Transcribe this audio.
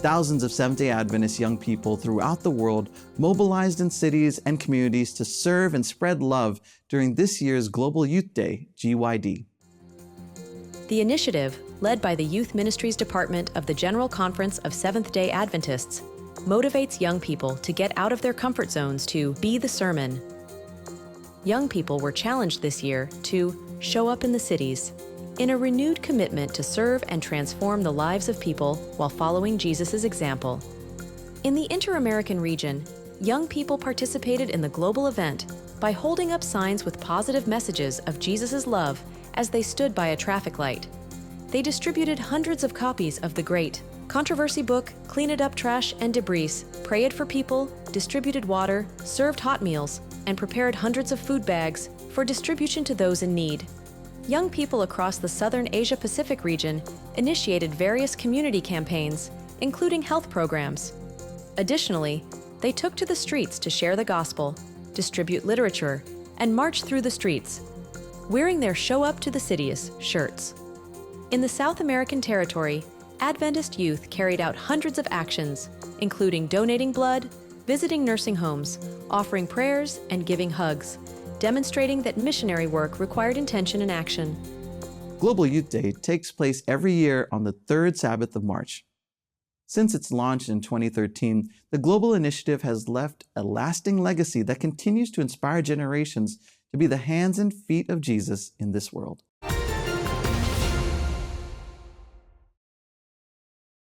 Thousands of Seventh-day Adventist young people throughout the world mobilized in cities and communities to serve and spread love during this year's Global Youth Day, GYD. The initiative, led by the Youth Ministries Department of the General Conference of Seventh-day Adventists, motivates young people to get out of their comfort zones to be the sermon. Young people were challenged this year to show up in the cities, in a renewed commitment to serve and transform the lives of people while following Jesus' example. In the Inter-American region, young people participated in the global event by holding up signs with positive messages of Jesus' love as they stood by a traffic light. They distributed hundreds of copies of the great controversy book, Clean It Up Trash and Debris, prayed for people, distributed water, served hot meals, and prepared hundreds of food bags for distribution to those in need. Young people across the Southern Asia-Pacific region initiated various community campaigns, including health programs. Additionally, they took to the streets to share the gospel, distribute literature, and march through the streets, wearing their Show Up to the Cities shirts. In the South American territory, Adventist youth carried out hundreds of actions, including donating blood, visiting nursing homes, offering prayers, and giving hugs, demonstrating that missionary work required intention and action. Global Youth Day takes place every year on the third Sabbath of March. Since its launch in 2013, the global initiative has left a lasting legacy that continues to inspire generations to be the hands and feet of Jesus in this world.